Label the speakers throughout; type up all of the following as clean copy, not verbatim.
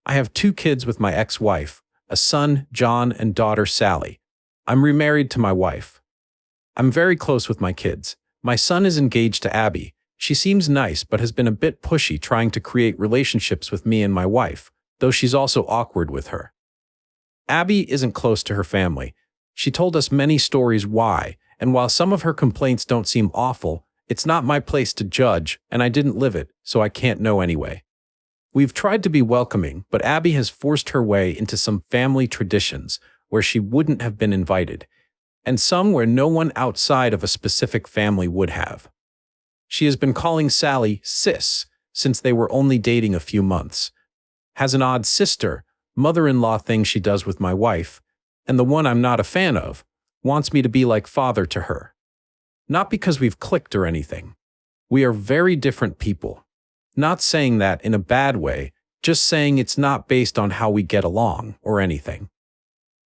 Speaker 1: I have 2 kids with my ex-wife, a son, John, and daughter, Sally. I'm remarried to my wife. I'm very close with my kids. My son is engaged to Abbie. She seems nice but has been a bit pushy trying to create relationships with me and my wife, though she's also awkward with her. Abbie isn't close to her family. She told us many stories why, and while some of her complaints don't seem awful, it's not my place to judge, and I didn't live it, so I can't know anyway. We've tried to be welcoming, but Abbie has forced her way into some family traditions where she wouldn't have been invited, and some where no one outside of a specific family would have. She has been calling Sally sis since they were only dating a few months, has an odd sister, mother-in-law thing she does with my wife, and the one I'm not a fan of, wants me to be like father to her. Not because we've clicked or anything. We are very different people. Not saying that in a bad way, just saying it's not based on how we get along or anything.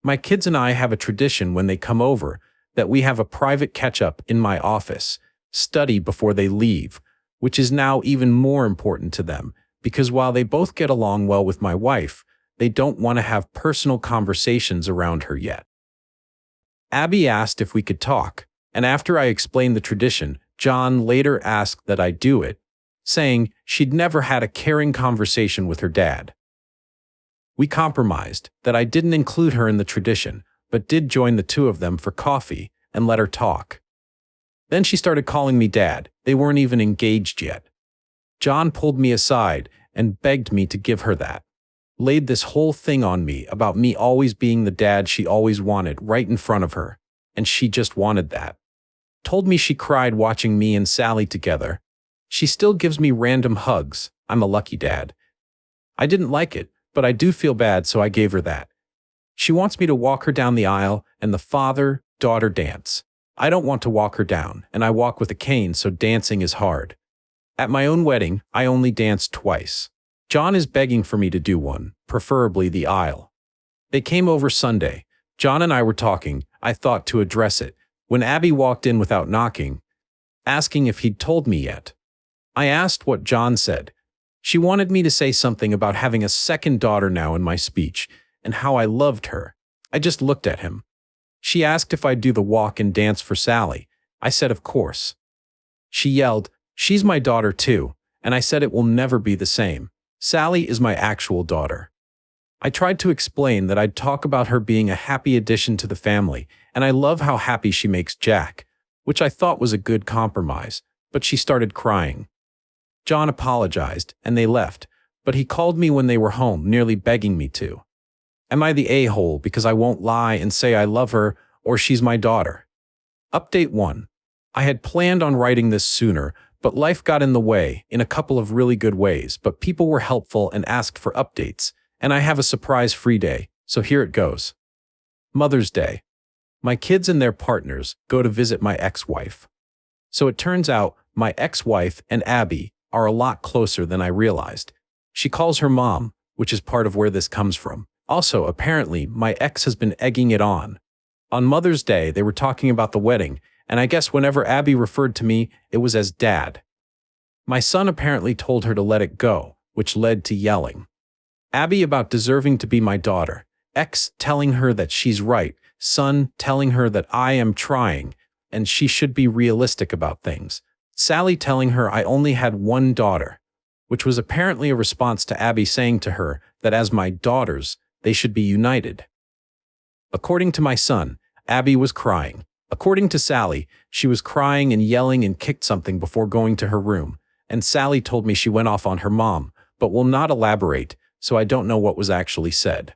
Speaker 1: My kids and I have a tradition when they come over that we have a private catch-up in my office, study before they leave, which is now even more important to them because while they both get along well with my wife, they don't want to have personal conversations around her yet. Abbie asked if we could talk, and after I explained the tradition, John later asked that I do it, saying she'd never had a caring conversation with her dad. We compromised that I didn't include her in the tradition, but did join the 2 of them for coffee and let her talk. Then she started calling me dad. They weren't even engaged yet. John pulled me aside and begged me to give her that. Laid this whole thing on me about me always being the dad she always wanted right in front of her, and she just wanted that. Told me she cried watching me and Sally together. She still gives me random hugs. I'm a lucky dad. I didn't like it, but I do feel bad, so I gave her that. She wants me to walk her down the aisle and the father-daughter dance. I don't want to walk her down, and I walk with a cane, so dancing is hard. At my own wedding, I only danced twice. John is begging for me to do one, preferably the aisle. They came over Sunday. John and I were talking, I thought to address it, when Abbie walked in without knocking, asking if he'd told me yet. I asked what John said. She wanted me to say something about having a second daughter now in my speech, and how I loved her. I just looked at him. She asked if I'd do the walk and dance for Sally. I said of course. She yelled, "She's my daughter too," and I said it will never be the same. Sally is my actual daughter. I tried to explain that I'd talk about her being a happy addition to the family, and I love how happy she makes Jack, which I thought was a good compromise, but she started crying. John apologized, and they left, but he called me when they were home, nearly begging me to. Am I the a-hole because I won't lie and say I love her, or she's my daughter? Update 1. I had planned on writing this sooner, but life got in the way in a couple of really good ways, but people were helpful and asked for updates, and I have a surprise-free day, so here it goes. Mother's Day. My kids and their partners go to visit my ex-wife. So it turns out my ex-wife and Abbie are a lot closer than I realized. She calls her mom, which is part of where this comes from. Also, apparently, my ex has been egging it on. On Mother's Day, they were talking about the wedding, and I guess whenever Abbie referred to me, it was as dad. My son apparently told her to let it go, which led to yelling. Abbie about deserving to be my daughter. Ex telling her that she's right. Son telling her that I am trying, and she should be realistic about things. Sally telling her I only had one daughter, which was apparently a response to Abbie saying to her that as my daughters, they should be united. According to my son, Abbie was crying. According to Sally, she was crying and yelling and kicked something before going to her room, and Sally told me she went off on her mom, but will not elaborate, so I don't know what was actually said.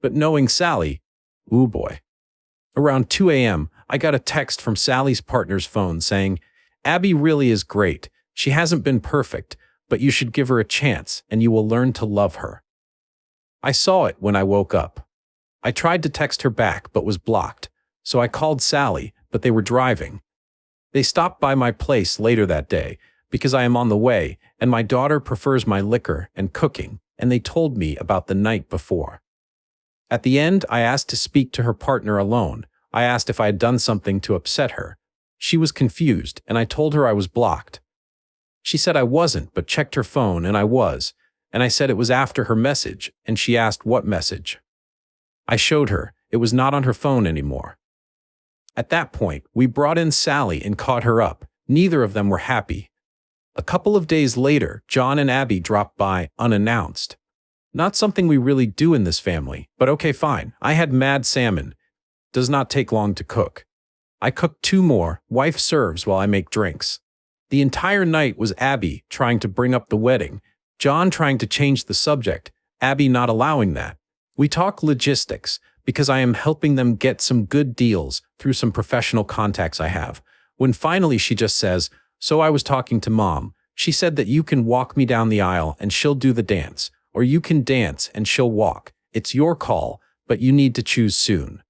Speaker 1: But knowing Sally, ooh boy. Around 2 a.m., I got a text from Sally's partner's phone saying, "Abbie really is great. She hasn't been perfect, but you should give her a chance and you will learn to love her." I saw it when I woke up. I tried to text her back but was blocked, so I called Sally, but they were driving. They stopped by my place later that day because I am on the way and my daughter prefers my liquor and cooking, and they told me about the night before. At the end, I asked to speak to her partner alone. I asked if I had done something to upset her. She was confused, and I told her I was blocked. She said I wasn't, but checked her phone, and I was, and I said it was after her message, and she asked what message. I showed her. It was not on her phone anymore. At that point, we brought in Sally and caught her up. Neither of them were happy. A couple of days later, John and Abbie dropped by, unannounced. Not something we really do in this family, but okay, fine. I had mad salmon. Does not take long to cook. I cooked 2 more. Wife serves while I make drinks. The entire night was Abbie trying to bring up the wedding, John trying to change the subject, Abbie not allowing that. We talk logistics, because I am helping them get some good deals through some professional contacts I have. When finally she just says, "So I was talking to Mom. She said that you can walk me down the aisle and she'll do the dance, or you can dance and she'll walk. It's your call, but you need to choose soon."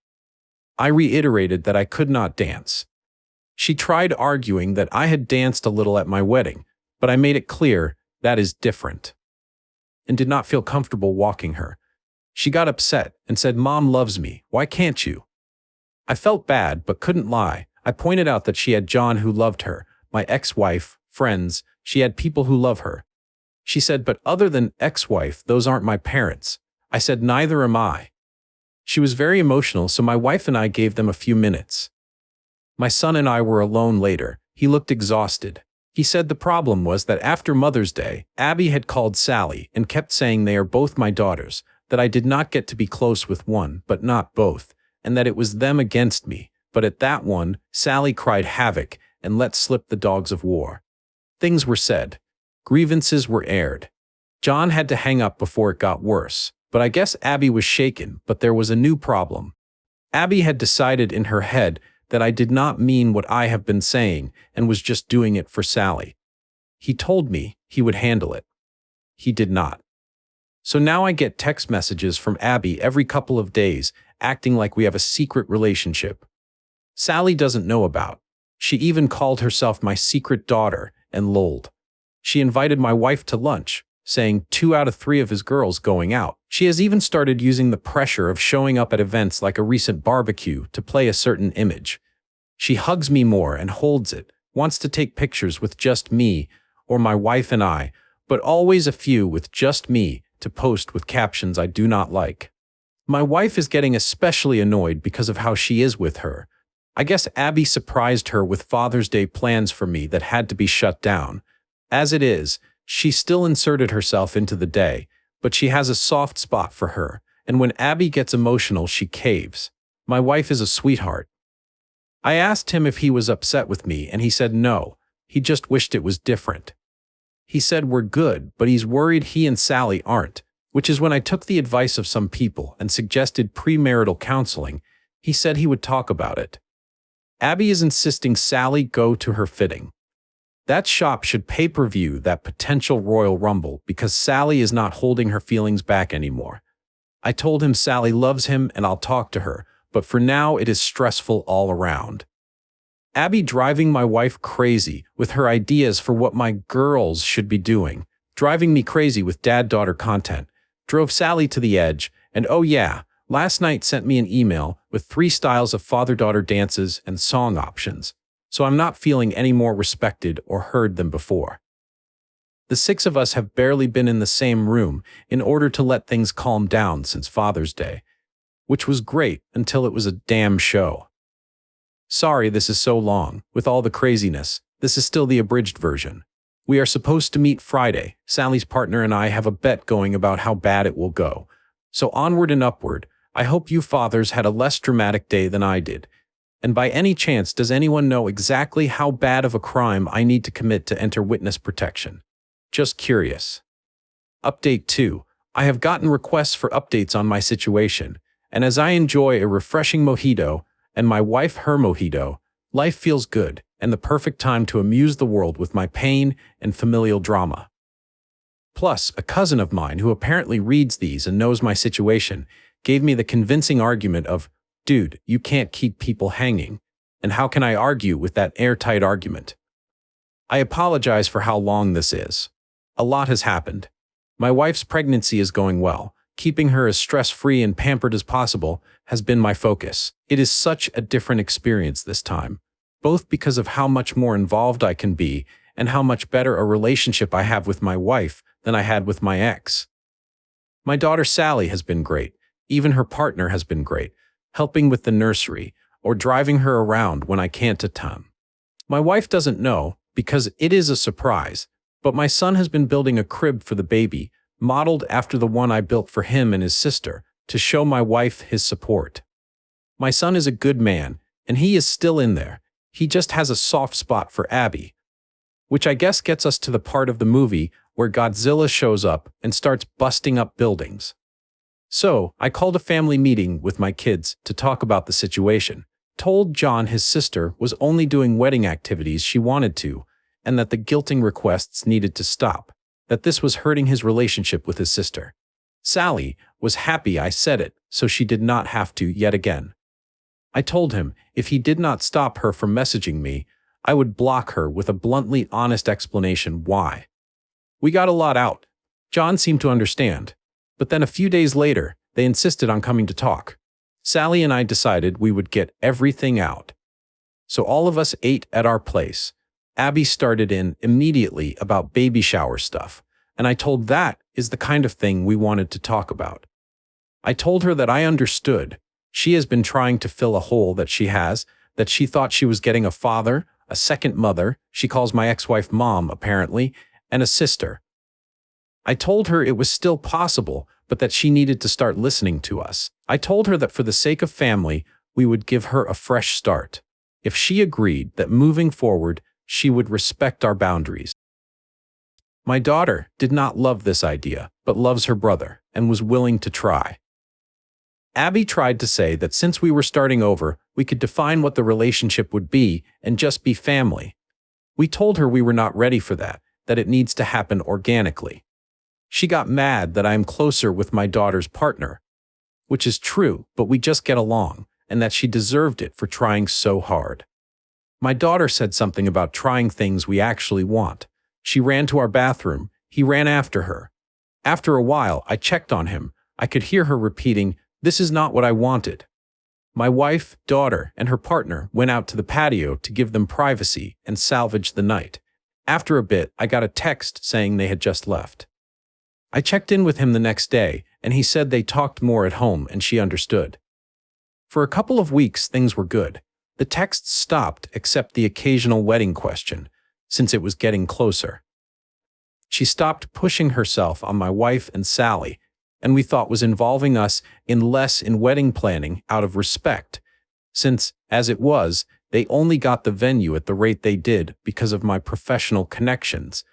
Speaker 1: I reiterated that I could not dance. She tried arguing that I had danced a little at my wedding, but I made it clear that is different, and did not feel comfortable walking her. She got upset and said, "Mom loves me. Why can't you?" I felt bad, but couldn't lie. I pointed out that she had John who loved her, my ex-wife, friends. She had people who love her. She said, "But other than ex-wife, those aren't my parents." I said, "Neither am I." She was very emotional, so my wife and I gave them a few minutes. My son and I were alone later. He looked exhausted. He said the problem was that after Mother's Day, Abbie had called Sally and kept saying they are both my daughters, that I did not get to be close with one, but not both, and that it was them against me. But at that one, Sally cried havoc and let slip the dogs of war. Things were said. Grievances were aired. John had to hang up before it got worse, but I guess Abbie was shaken, but there was a new problem. Abbie had decided in her head that I did not mean what I have been saying and was just doing it for Sally. He told me he would handle it. He did not. So now I get text messages from Abbie every couple of days, acting like we have a secret relationship. Sally doesn't know about. She even called herself my secret daughter and lolled. She invited my wife to lunch, saying 2 out of 3 of his girls going out. She has even started using the pressure of showing up at events like a recent barbecue to play a certain image. She hugs me more and holds it, wants to take pictures with just me or my wife and I, but always a few with just me to post with captions I do not like. My wife is getting especially annoyed because of how she is with her. I guess Abbie surprised her with Father's Day plans for me that had to be shut down. As it is, she still inserted herself into the day, but she has a soft spot for her, and when Abbie gets emotional, she caves. My wife is a sweetheart. I asked him if he was upset with me, and he said no, he just wished it was different. He said we're good, but he's worried he and Sally aren't, which is when I took the advice of some people and suggested premarital counseling. He said he would talk about it. Abbie is insisting Sally go to her fitting. That shop should pay-per-view that potential Royal Rumble because Sally is not holding her feelings back anymore. I told him Sally loves him and I'll talk to her, but for now it is stressful all around. Abbie driving my wife crazy with her ideas for what my girls should be doing, driving me crazy with dad-daughter content, drove Sally to the edge, and oh yeah, last night sent me an email with 3 styles of father-daughter dances and song options. So I'm not feeling any more respected or heard than before. The 6 of us have barely been in the same room in order to let things calm down since Father's Day, which was great until it was a damn show. Sorry this is so long, with all the craziness, this is still the abridged version. We are supposed to meet Friday. Sally's partner and I have a bet going about how bad it will go. So onward and upward. I hope you fathers had a less dramatic day than I did. And by any chance, does anyone know exactly how bad of a crime I need to commit to enter witness protection? Just curious. Update 2. I have gotten requests for updates on my situation, and as I enjoy a refreshing mojito, and my wife her mojito, life feels good, and the perfect time to amuse the world with my pain and familial drama. Plus, a cousin of mine who apparently reads these and knows my situation gave me the convincing argument of, "Dude, you can't keep people hanging, and how can I argue with that airtight argument?" I apologize for how long this is. A lot has happened. My wife's pregnancy is going well. Keeping her as stress-free and pampered as possible has been my focus. It is such a different experience this time, both because of how much more involved I can be and how much better a relationship I have with my wife than I had with my ex. My daughter Sally has been great. Even her partner has been great, helping with the nursery or driving her around when I can't attend. My wife doesn't know because it is a surprise, but my son has been building a crib for the baby, modeled after the one I built for him and his sister, to show my wife his support. My son is a good man, and he is still in there. He just has a soft spot for Abbie. Which I guess gets us to the part of the movie where Godzilla shows up and starts busting up buildings. So, I called a family meeting with my kids to talk about the situation, told John his sister was only doing wedding activities she wanted to, and that the guilting requests needed to stop, that this was hurting his relationship with his sister. Sally was happy I said it, so she did not have to yet again. I told him if he did not stop her from messaging me, I would block her with a bluntly honest explanation why. We got a lot out. John seemed to understand. But then a few days later, they insisted on coming to talk. Sally and I decided we would get everything out. So all of us ate at our place. Abbie started in immediately about baby shower stuff, and I told that is the kind of thing we wanted to talk about. I told her that I understood. She has been trying to fill a hole that she has, that she thought she was getting a father, a second mother, she calls my ex-wife mom apparently, and a sister. I told her it was still possible, but that she needed to start listening to us. I told her that for the sake of family, we would give her a fresh start. If she agreed that moving forward, she would respect our boundaries. My daughter did not love this idea, but loves her brother, and was willing to try. Abbie tried to say that since we were starting over, we could define what the relationship would be and just be family. We told her we were not ready for that it needs to happen organically. She got mad that I am closer with my daughter's partner, which is true, but we just get along, and that she deserved it for trying so hard. My daughter said something about trying things we actually want. She ran to our bathroom. He ran after her. After a while, I checked on him. I could hear her repeating, "This is not what I wanted." My wife, daughter, and her partner went out to the patio to give them privacy and salvage the night. After a bit, I got a text saying they had just left. I checked in with him the next day, and he said they talked more at home and she understood. For a couple of weeks, things were good. The texts stopped except the occasional wedding question, since it was getting closer. She stopped pushing herself on my wife and Sally, and we thought was involving us less in wedding planning out of respect, since, as it was, they only got the venue at the rate they did because of my professional connections,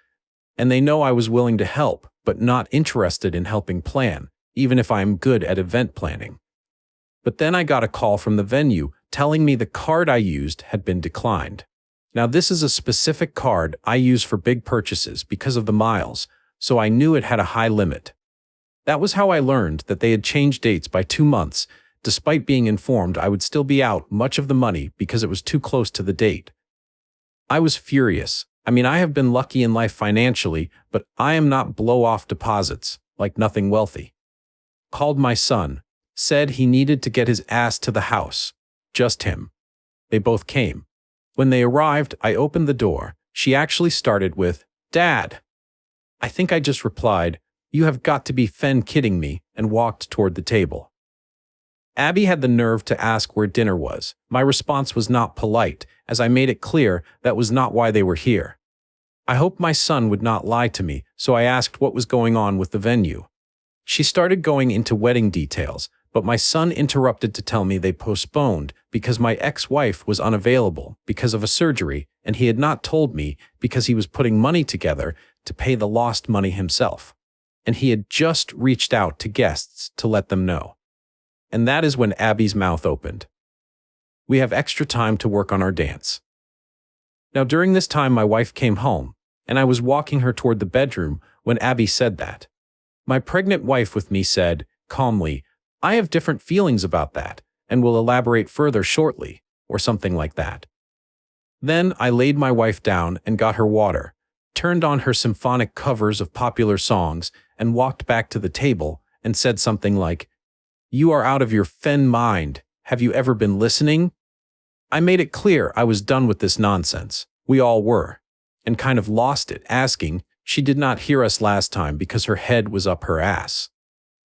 Speaker 1: and they know I was willing to help, but not interested in helping plan, even if I am good at event planning. But then I got a call from the venue telling me the card I used had been declined. Now this is a specific card I use for big purchases because of the miles, so I knew it had a high limit. That was how I learned that they had changed dates by 2 months, despite being informed I would still be out much of the money because it was too close to the date. I was furious. I mean, I have been lucky in life financially, but I am not blow-off deposits, like nothing wealthy. Called my son, said he needed to get his ass to the house. Just him. They both came. When they arrived, I opened the door. She actually started with, "Dad." I think I just replied, "You have got to be kidding me," and walked toward the table. Abbie had the nerve to ask where dinner was. My response was not polite, as I made it clear that was not why they were here. I hoped my son would not lie to me, so I asked what was going on with the venue. She started going into wedding details, but my son interrupted to tell me they postponed because my ex-wife was unavailable because of a surgery, and he had not told me because he was putting money together to pay the lost money himself. And he had just reached out to guests to let them know. And that is when Abbie's mouth opened. We have extra time to work on our dance. Now during this time my wife came home, and I was walking her toward the bedroom when Abbie said that. My pregnant wife with me said, calmly, "I have different feelings about that, and will elaborate further shortly," or something like that. Then I laid my wife down and got her water, turned on her symphonic covers of popular songs, and walked back to the table and said something like, "You are out of your mind. Have you ever been listening?" I made it clear I was done with this nonsense. We all were. And kind of lost it, asking, She did not hear us last time because her head was up her ass.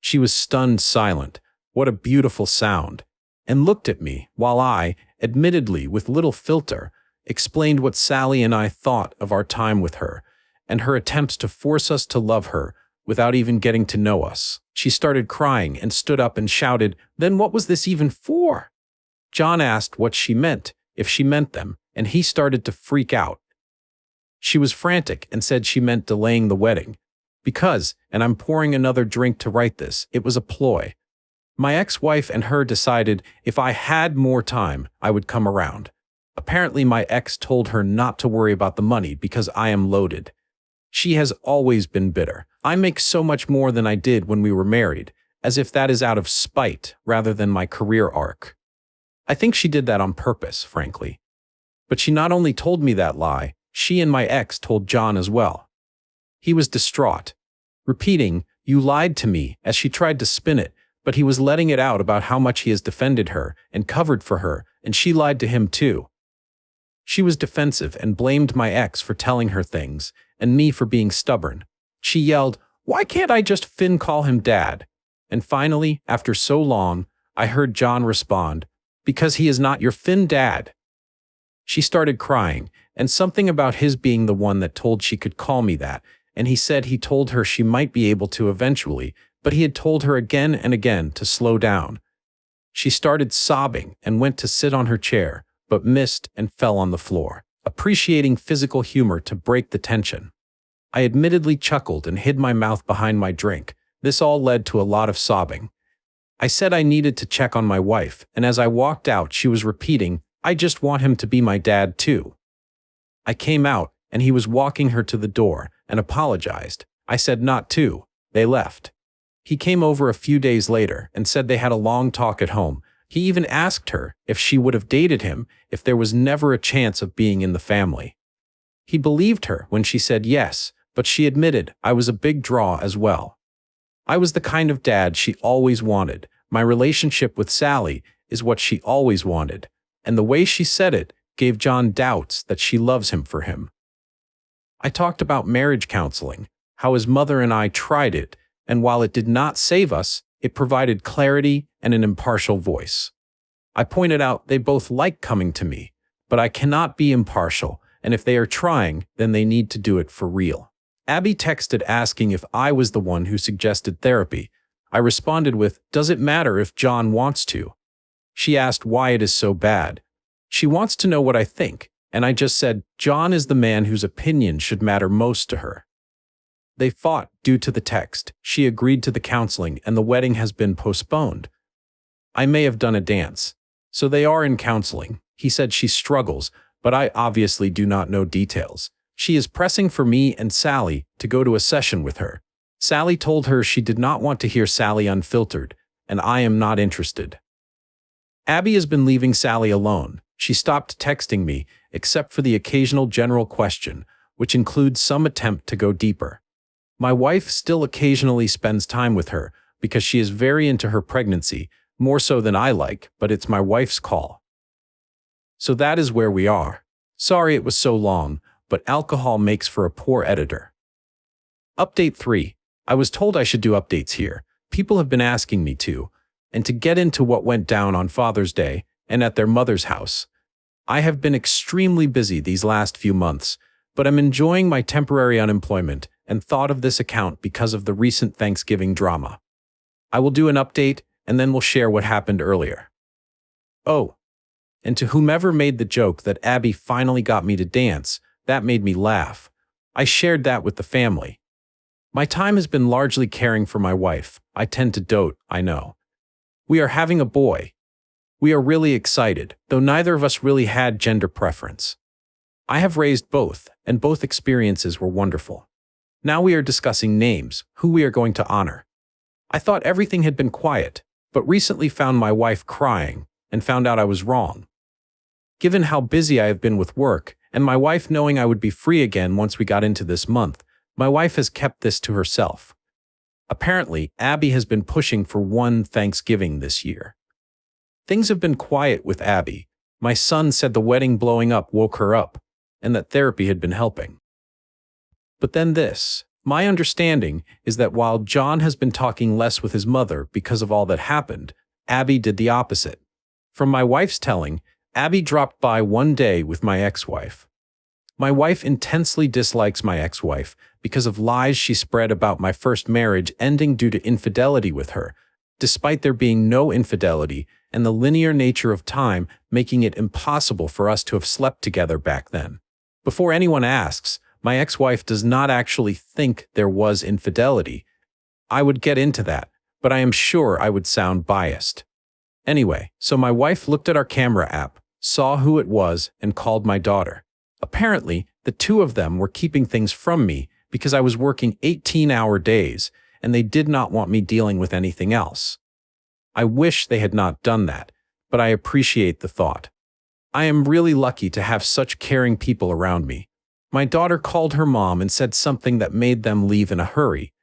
Speaker 1: She was stunned silent. What a beautiful sound. And looked at me while I, admittedly with little filter, explained what Sally and I thought of our time with her and her attempts to force us to love her without even getting to know us. She started crying and stood up and shouted, "Then what was this even for?" John asked what she meant, if she meant them, and he started to freak out. She was frantic and said she meant delaying the wedding. Because, and I'm pouring another drink to write this, it was a ploy. My ex-wife and her decided if I had more time, I would come around. Apparently my ex told her not to worry about the money because I am loaded. She has always been bitter. I make so much more than I did when we were married, as if that is out of spite rather than my career arc. I think she did that on purpose, frankly. But she not only told me that lie, she and my ex told John as well. He was distraught, repeating, "You lied to me," as she tried to spin it, but he was letting it out about how much he has defended her and covered for her, and she lied to him too. She was defensive and blamed my ex for telling her things, and me for being stubborn. She yelled, "Why can't I just call him Dad?" And finally, after so long, I heard John respond, "Because he is not your dad." She started crying, and something about his being the one that told she could call me that, and he said he told her she might be able to eventually, but he had told her again and again to slow down. She started sobbing and went to sit on her chair, but missed and fell on the floor, appreciating physical humor to break the tension. I admittedly chuckled and hid my mouth behind my drink. This all led to a lot of sobbing. I said I needed to check on my wife, and as I walked out, she was repeating, "I just want him to be my dad too." I came out, and he was walking her to the door, and apologized. I said not to. They left. He came over a few days later and said they had a long talk at home. He even asked her if she would have dated him if there was never a chance of being in the family. He believed her when she said yes, but she admitted I was a big draw as well. I was the kind of dad she always wanted. My relationship with Sally is what she always wanted, and the way she said it gave John doubts that she loves him for him. I talked about marriage counseling, how his mother and I tried it, and while it did not save us, it provided clarity and an impartial voice. I pointed out they both like coming to me, but I cannot be impartial, and if they are trying, then they need to do it for real. Abbie texted asking if I was the one who suggested therapy. I responded with, "Does it matter if John wants to?" She asked why it is so bad. She wants to know what I think, and I just said, John is the man whose opinion should matter most to her. They fought due to the text. She agreed to the counseling, and the wedding has been postponed. I may have done a dance. So they are in counseling. He said she struggles, but I obviously do not know details. She is pressing for me and Sally to go to a session with her. Sally told her she did not want to hear Sally unfiltered, and I am not interested. Abbie has been leaving Sally alone. She stopped texting me, except for the occasional general question, which includes some attempt to go deeper. My wife still occasionally spends time with her because she is very into her pregnancy, more so than I like, but it's my wife's call. So that is where we are. Sorry it was so long, but alcohol makes for a poor editor. Update 3. I was told I should do updates here. People have been asking me to, and to get into what went down on Father's Day and at their mother's house. I have been extremely busy these last few months, but I'm enjoying my temporary unemployment and thought of this account because of the recent Thanksgiving drama. I will do an update and then we'll share what happened earlier. Oh, and to whomever made the joke that Abbie finally got me to dance, that made me laugh. I shared that with the family. My time has been largely caring for my wife. I tend to dote, I know. We are having a boy. We are really excited, though neither of us really had gender preference. I have raised both, and both experiences were wonderful. Now we are discussing names, who we are going to honor. I thought everything had been quiet, but recently found my wife crying, and found out I was wrong. Given how busy I have been with work, and my wife knowing I would be free again once we got into this month, my wife has kept this to herself. Apparently, Abbie has been pushing for one Thanksgiving this year. Things have been quiet with Abbie. My son said the wedding blowing up woke her up, and that therapy had been helping. But then this. My understanding is that while John has been talking less with his mother because of all that happened, Abbie did the opposite. From my wife's telling, Abbie dropped by one day with my ex-wife. My wife intensely dislikes my ex-wife because of lies she spread about my first marriage ending due to infidelity with her, despite there being no infidelity and the linear nature of time making it impossible for us to have slept together back then. Before anyone asks, my ex-wife does not actually think there was infidelity. I would get into that, but I am sure I would sound biased. Anyway, so my wife looked at our camera app, saw who it was, and called my daughter. Apparently, the two of them were keeping things from me because I was working 18-hour days, and they did not want me dealing with anything else. I wish they had not done that, but I appreciate the thought. I am really lucky to have such caring people around me. My daughter called her mom and said something that made them leave in a hurry.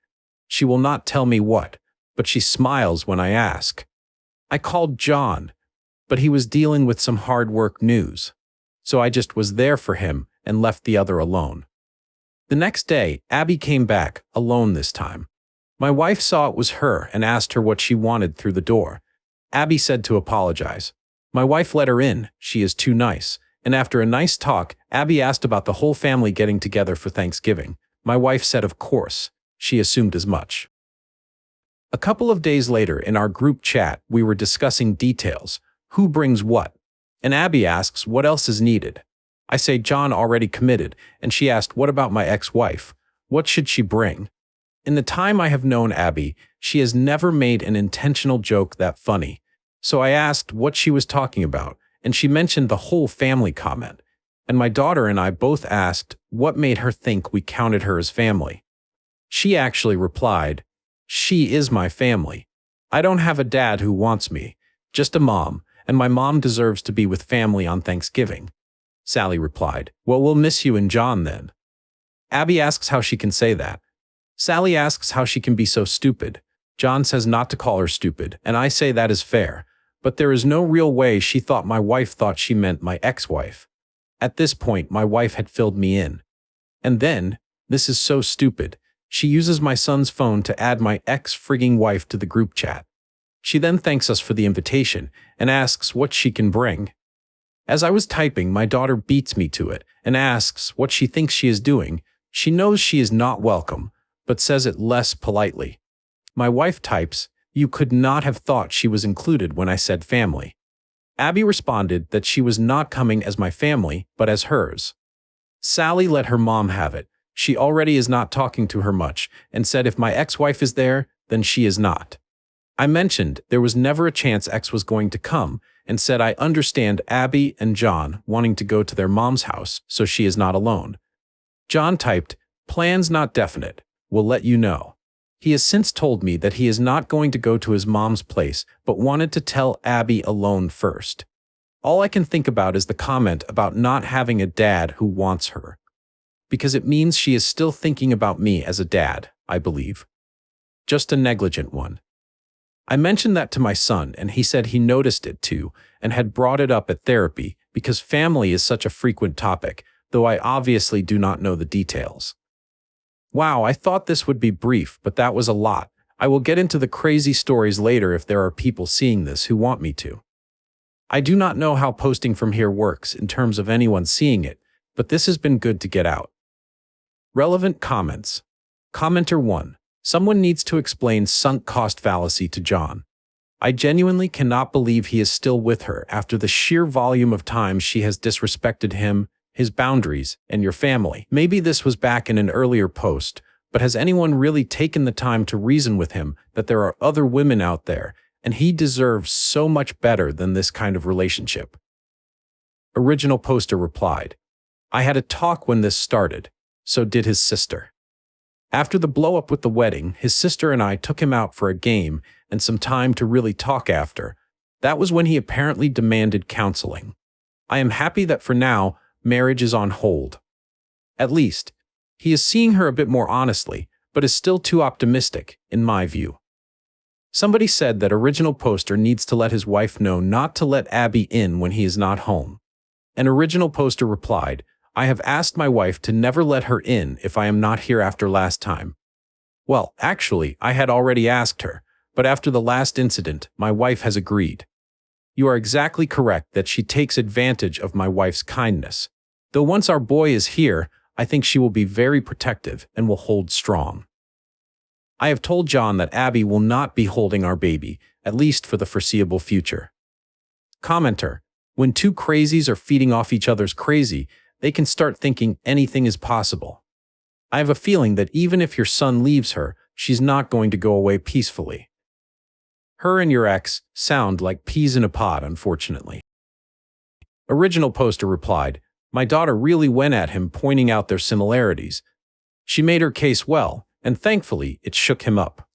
Speaker 1: She will not tell me what, but she smiles when I ask. I called John, but he was dealing with some hard work news, so I just was there for him and left the other alone. The next day, Abbie came back, alone this time. My wife saw it was her and asked her what she wanted through the door. Abbie said to apologize. My wife let her in, she is too nice, and after a nice talk, Abbie asked about the whole family getting together for Thanksgiving. My wife said of course, she assumed as much. A couple of days later in our group chat, we were discussing details, who brings what, and Abbie asks what else is needed. I say John already committed, and she asked what about my ex-wife, what should she bring? In the time I have known Abbie, she has never made an intentional joke that funny. So I asked what she was talking about, and she mentioned the whole family comment. And my daughter and I both asked what made her think we counted her as family. She actually replied, "She is my family. I don't have a dad who wants me, just a mom, and my mom deserves to be with family on Thanksgiving." Sally replied, "Well, we'll miss you and John then." Abbie asks how she can say that. Sally asks how she can be so stupid. John says not to call her stupid, and I say that is fair, but there is no real way she thought my wife thought she meant my ex-wife. At this point, my wife had filled me in. And then, this is so stupid, she uses my son's phone to add my ex-frigging wife to the group chat. She then thanks us for the invitation and asks what she can bring. As I was typing, my daughter beats me to it and asks what she thinks she is doing. She knows she is not welcome, but says it less politely. My wife types, "You could not have thought she was included when I said family." Abbie responded that she was not coming as my family, but as hers. Sally let her mom have it. She already is not talking to her much, and said if my ex-wife is there, then she is not. I mentioned there was never a chance X was going to come, and said I understand Abbie and John wanting to go to their mom's house, so she is not alone. John typed, "Plans not definite. Will let you know." He has since told me that he is not going to go to his mom's place, but wanted to tell Abbie alone first. All I can think about is the comment about not having a dad who wants her. Because it means she is still thinking about me as a dad, I believe. Just a negligent one. I mentioned that to my son, and he said he noticed it too, and had brought it up at therapy, because family is such a frequent topic, though I obviously do not know the details. Wow, I thought this would be brief, but that was a lot. I will get into the crazy stories later if there are people seeing this who want me to. I do not know how posting from here works in terms of anyone seeing it, but this has been good to get out. Relevant comments. Commenter 1. Someone needs to explain sunk cost fallacy to John. I genuinely cannot believe he is still with her after the sheer volume of times she has disrespected him, his boundaries, and your family. Maybe this was back in an earlier post, but has anyone really taken the time to reason with him that there are other women out there, and he deserves so much better than this kind of relationship? Original poster replied, "I had a talk when this started, so did his sister. After the blow-up with the wedding, his sister and I took him out for a game and some time to really talk after. That was when he apparently demanded counseling. I am happy that for now, marriage is on hold. At least, he is seeing her a bit more honestly, but is still too optimistic, in my view." Somebody said that original poster needs to let his wife know not to let Abbie in when he is not home. An original poster replied, I have asked my wife to never let her in if I am not here after last time. Well, actually, I had already asked her, but after the last incident, my wife has agreed. You are exactly correct that she takes advantage of my wife's kindness. Though once our boy is here, I think she will be very protective and will hold strong. I have told John that Abbie will not be holding our baby, at least for the foreseeable future. Commenter: when two crazies are feeding off each other's crazy, they can start thinking anything is possible. I have a feeling that even if your son leaves her, she's not going to go away peacefully. Her and your ex sound like peas in a pod, unfortunately. Original poster replied, my daughter really went at him, pointing out their similarities. She made her case well, and thankfully it shook him up.